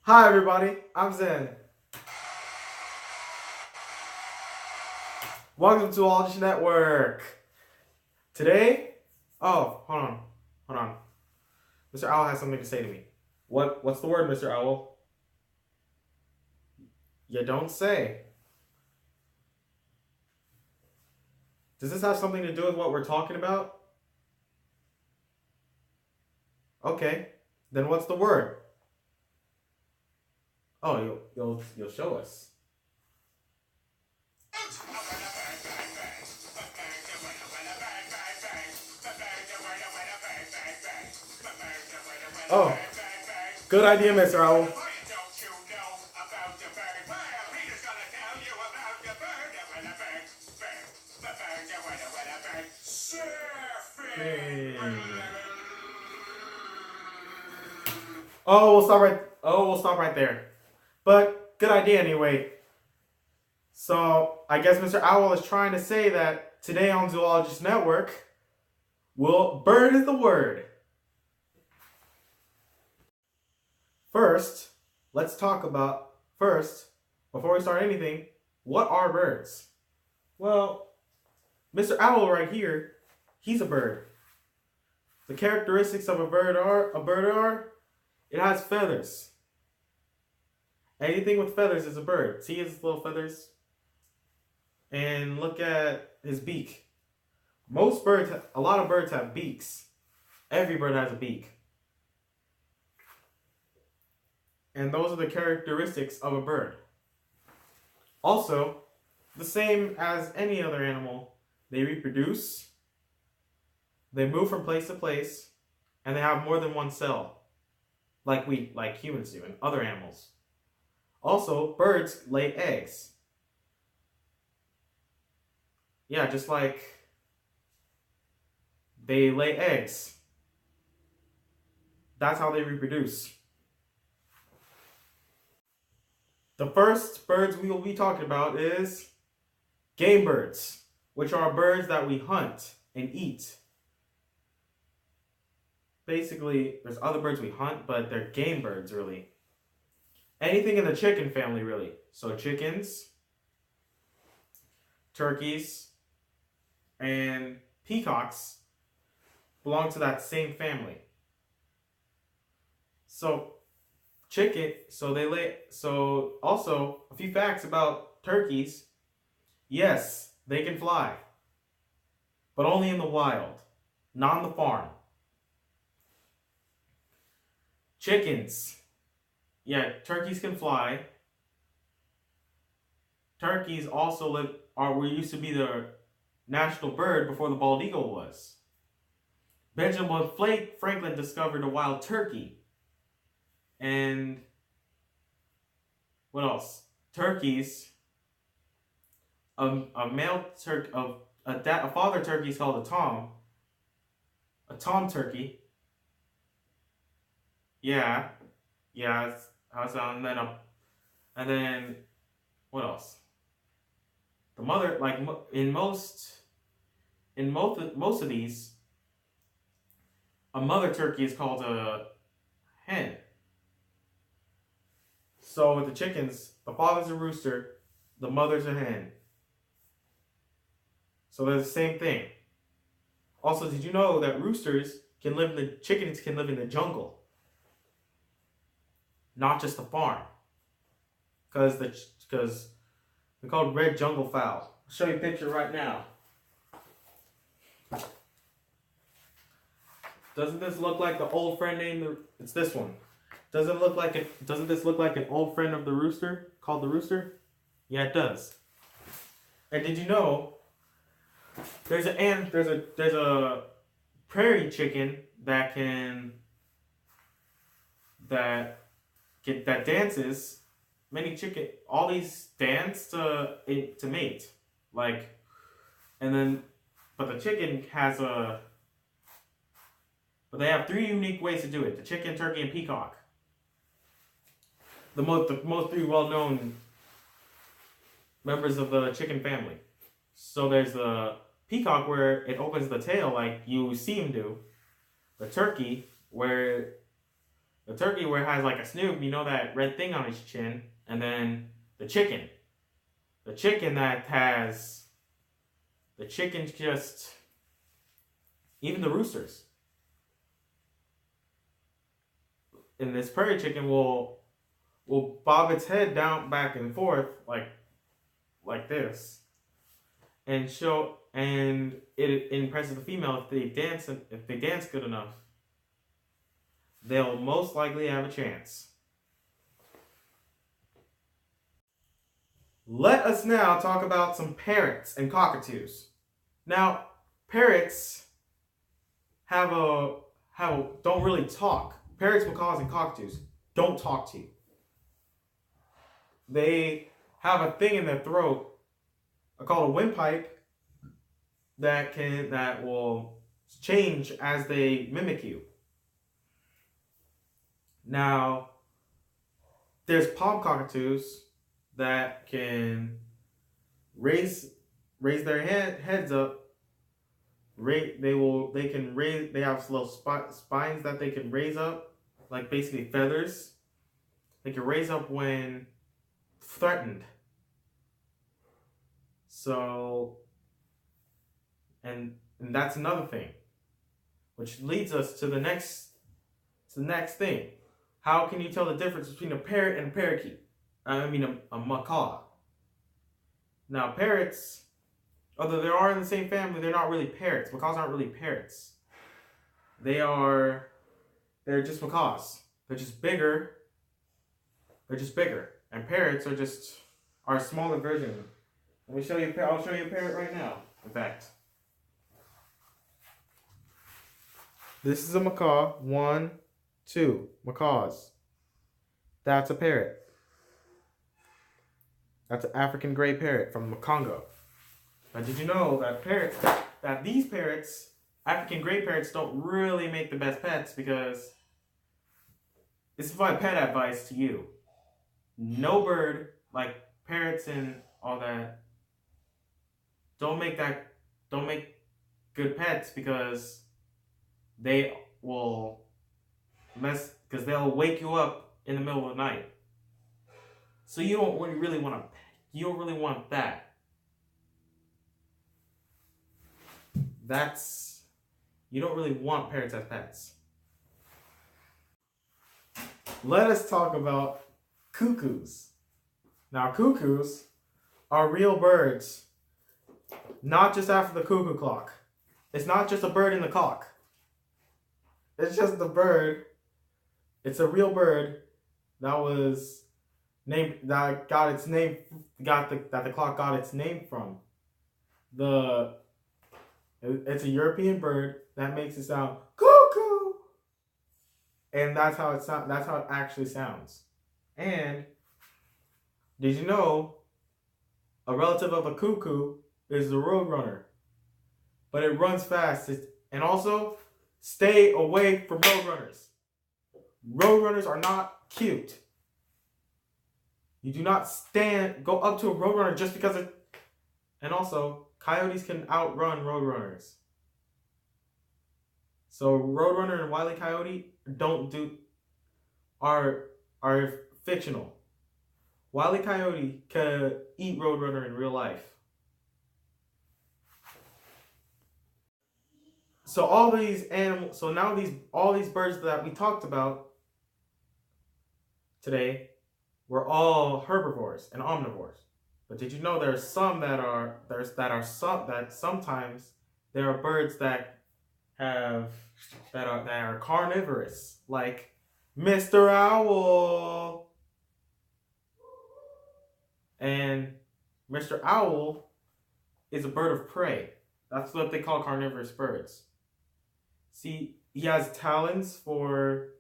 Hi everybody, I'm Zen. Welcome to Zoologist Network. Today, hold on. Mr. Owl has something to say to me. What's the word, Mr. Owl? You don't say. Does this have something to do with what we're talking about? Okay, then what's the word? Oh, you'll show us. Oh, good idea, Mr. Owl. We'll stop right there. But good idea anyway. So I guess Mr. Owl is trying to say that today on Zoologist Network, bird is the word. First, before we start anything, what are birds? Well, Mr. Owl right here, he's a bird. The characteristics of a bird are, it has feathers. Anything with feathers is a bird. See his little feathers? And look at his beak. A lot of birds have beaks. Every bird has a beak. And those are the characteristics of a bird. Also, the same as any other animal, they reproduce, they move from place to place, and they have more than one cell, like humans do, and other animals. Also, birds lay eggs. Yeah, just like they lay eggs. That's how they reproduce. The first birds we will be talking about is game birds, which are birds that we hunt and eat. Basically, there's other birds we hunt, but they're game birds, really. Anything in the chicken family, really. So chickens, turkeys, and peacocks belong to that same family. So also a few facts about turkeys. Yes, they can fly, but only in the wild, not on the farm. Chickens. Yeah, turkeys can fly. Turkeys also used to be the national bird before the bald eagle was. Benjamin Franklin discovered a wild turkey. And what else? Turkeys. A father turkey is called a tom. A tom turkey. Yeah. And then what else? The mother, like in most of these, a mother turkey is called a hen. So with the chickens, the father's a rooster, the mother's a hen. So they're the same thing. Also, did you know that chickens can live in the jungle? Not just the farm. Because they're called red jungle fowl. I'll show you a picture right now. Doesn't this look like the old friend it's this one. Doesn't this look like an old friend of the rooster called the rooster? Yeah, it does. And did you know there's a prairie chicken that dances. All these dance to mate, but the chicken but they have 3 unique ways to do it: the chicken, turkey, and peacock. The most 3 well-known members of the chicken family. So there's the peacock, where it opens the tail like you see him do. The turkey, where The turkey where it has like a snoot, you know, that red thing on its chin, and then the chicken. The chicken that has, the chicken's just, even the roosters. And this prairie chicken will bob its head down back and forth like this, and it impresses the female if they dance good enough. They'll most likely have a chance. Let us now talk about some parrots and cockatoos. Now, parrots don't really talk. Parrots, macaws, and cockatoos don't talk to you. They have a thing in their throat called a windpipe that will change as they mimic you. Now, there's palm cockatoos that can raise their heads up. They have little spines that they can raise up, like basically feathers. They can raise up when threatened. So, and that's another thing, which leads us to the next thing. How can you tell the difference between a parrot and a parakeet? A macaw. Now, parrots, although they are in the same family, they're not really parrots. Macaws aren't really parrots. They're just macaws. They're just bigger. And parrots are a smaller version. I'll show you a parrot right now, in fact. This is a macaw. 1, 2 macaws. That's a parrot. That's an African gray parrot from the Congo. Now, did you know that these parrots, African gray parrots, don't really make the best pets? Because this is my pet advice to you. No bird, like parrots and all that, don't make good pets, because they will because they'll wake you up in the middle of the night. So you don't really want that. You don't really want parrots as pets. Let us talk about cuckoos. Now, cuckoos are real birds, not just after the cuckoo clock. It's not just a bird in the clock. It's just a bird. It's a real bird that was named, that the clock got its name from. It's a European bird that makes it sound cuckoo, and that's how it actually sounds. And did you know a relative of a cuckoo is the roadrunner? But it runs fast. And also, stay away from roadrunners. Roadrunners are not cute. You do not go up to a roadrunner just because it. And also, coyotes can outrun roadrunners. So Roadrunner and Wile E. Coyote are fictional. Wile E. Coyote could eat Roadrunner in real life. So all these animals, all these birds that we talked about today were all herbivores and omnivores. But did you know there are some that sometimes there are birds that are carnivorous, like Mr. Owl. And Mr. Owl is a bird of prey. That's what they call carnivorous birds. See, he has talons for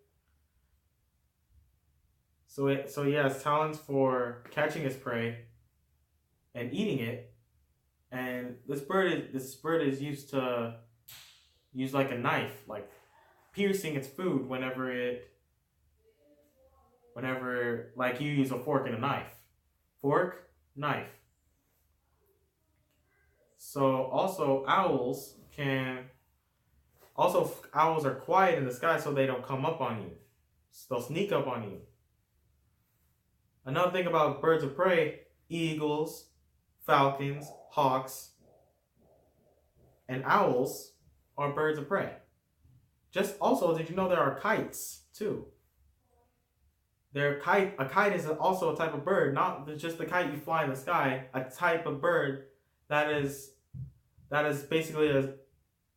he has talons for catching his prey and eating it. And this bird is used like a knife, like piercing its food whenever like you use a fork and a knife. Fork, knife. So also owls are quiet in the sky, so they don't come up on you. They'll sneak up on you. Another thing about birds of prey, eagles, falcons, hawks, and owls are birds of prey. Just also, did you know there are kites too? A kite is also a type of bird, not just the kite you fly in the sky. A type of bird that is basically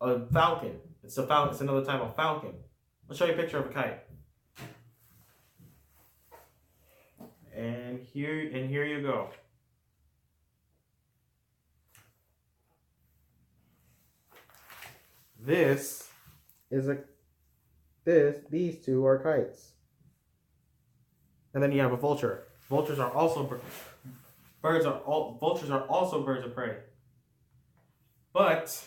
a falcon. It's another type of falcon. I'll show you a picture of a kite. And here you go. These two are kites. And then you have a vulture. Vultures are also birds of prey. But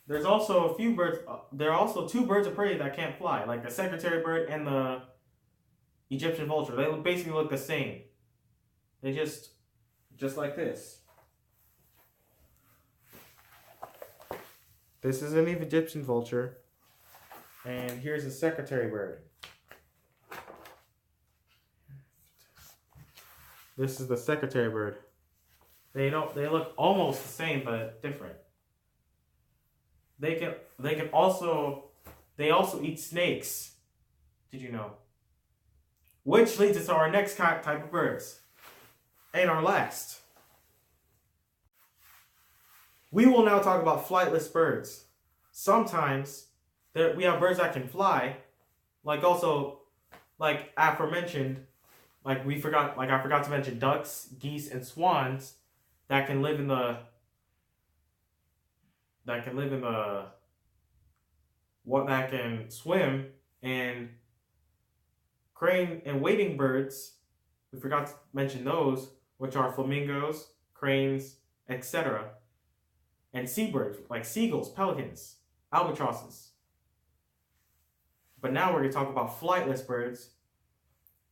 there's also a few birds. There are also two birds of prey that can't fly, like the secretary bird and the Egyptian vulture. They basically look the same. They just like this. This is an Egyptian vulture, and here's a secretary bird. This is the secretary bird. They look almost the same but different. They also eat snakes. Did you know? Which leads us to our next type of birds. And our last. We will now talk about flightless birds. Sometimes we have birds that can fly, like aforementioned. I forgot to mention ducks, geese, and swans that can live in the that can swim, and crane and wading birds. We forgot to mention those, which are flamingos, cranes, etc. And seabirds like seagulls, pelicans, albatrosses. But now we're going to talk about flightless birds.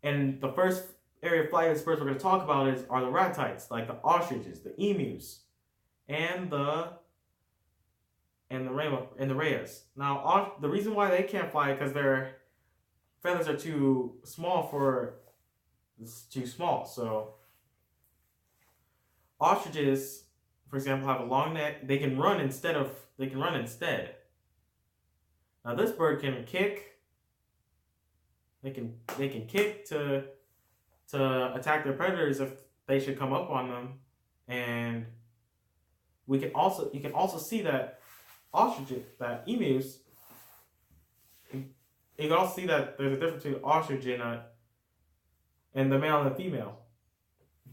And the first area of flightless birds we're going to talk about are the ratites, like the ostriches, the emus, and the rheas. Now, the reason why they can't fly is because their feathers are too small. So ostriches, for example, have a long neck. They can run instead. Now this bird can kick. They can kick to attack their predators if they should come up on them, and you can also see that emus. You can also see that there's a difference between ostrich and the male and the female.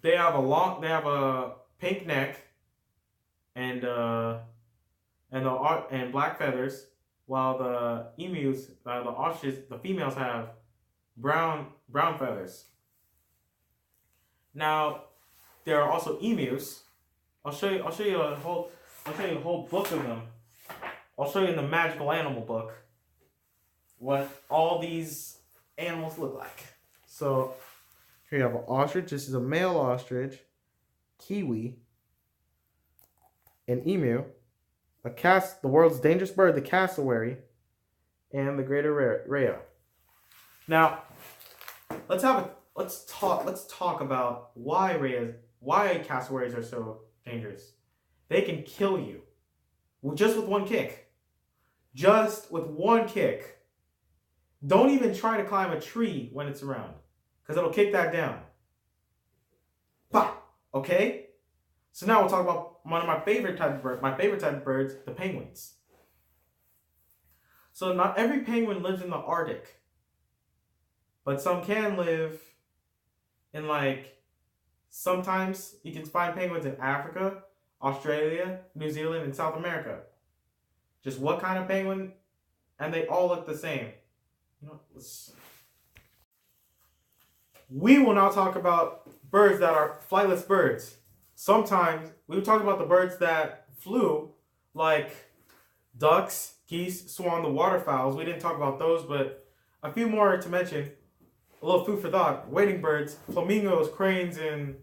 They have a pink neck and black feathers, while the emus, the ostriches, the females have brown feathers. Now, there are also emus. I'll show you a whole book of them. I'll show you in the Magical Animal book what all these animals look like. So here you have an ostrich. This is a male ostrich, kiwi, an emu, the world's dangerous bird, the cassowary, and the greater rhea. Now, let's talk about why cassowaries are so dangerous. They can kill you just with one kick. Just with one kick. Don't even try to climb a tree when it's around, because it'll kick that down. Pop. Okay? So now we'll talk about one of my favorite type of birds, the penguins. So not every penguin lives in the Arctic, but some can live in sometimes you can find penguins in Africa, Australia, New Zealand, and South America. Just what kind of penguin? And they all look the same. We will now talk about birds that are flightless birds. Sometimes we will talk about the birds that flew, like ducks, geese, swan, the waterfowls. We didn't talk about those, but a few more to mention. A little food for thought. Wading birds, flamingos, cranes, and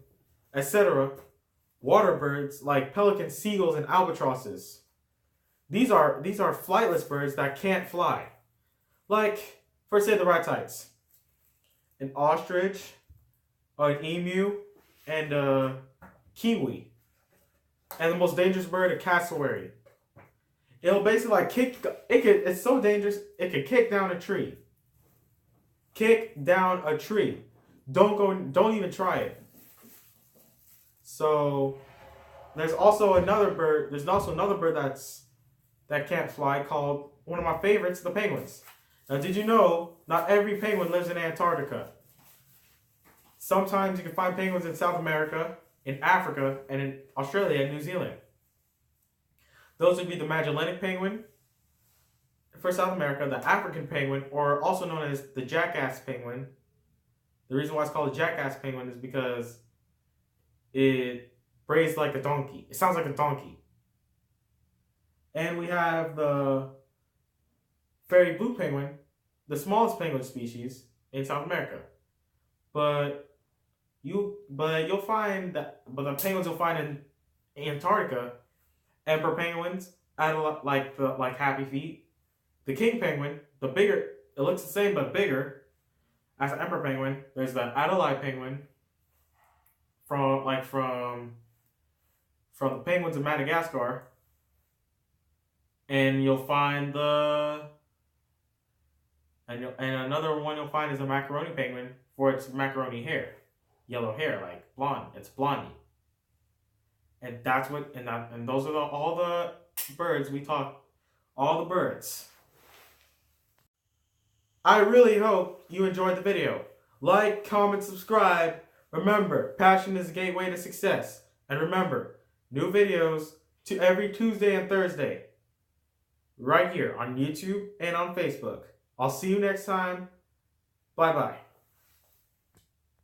etc. Water birds like pelicans, seagulls, and albatrosses. These are flightless birds that can't fly. Like, First, say the right types: an ostrich, an emu, and a kiwi. And the most dangerous bird, a cassowary. It'll basically like kick. It's so dangerous. It can kick down a tree. Kick down a tree. Don't even try it. So there's also another bird. There's also another bird that can't fly, called one of my favorites, the penguins. Now, did you know not every penguin lives in Antarctica? Sometimes you can find penguins in South America, in Africa, and in Australia and New Zealand. Those would be the Magellanic penguin for South America, the African penguin, or also known as the jackass penguin. The reason why it's called a jackass penguin is because it brays like a donkey. It sounds like a donkey. And we have the fairy blue penguin, the smallest penguin species in South America. But the penguins you'll find in Antarctica, emperor penguins, like happy feet. The king penguin, the bigger, it looks the same but bigger as the emperor penguin. There's the Adelie penguin from the penguins of Madagascar. And you'll find and another one you'll find is a macaroni penguin for its macaroni hair, yellow hair, like blonde. It's blondie. And those are all the birds we talk. All the birds. I really hope you enjoyed the video. Like, comment, subscribe. Remember, passion is a gateway to success. And remember, new videos to every Tuesday and Thursday. Right here on YouTube and on Facebook. I'll see you next time. Bye-bye.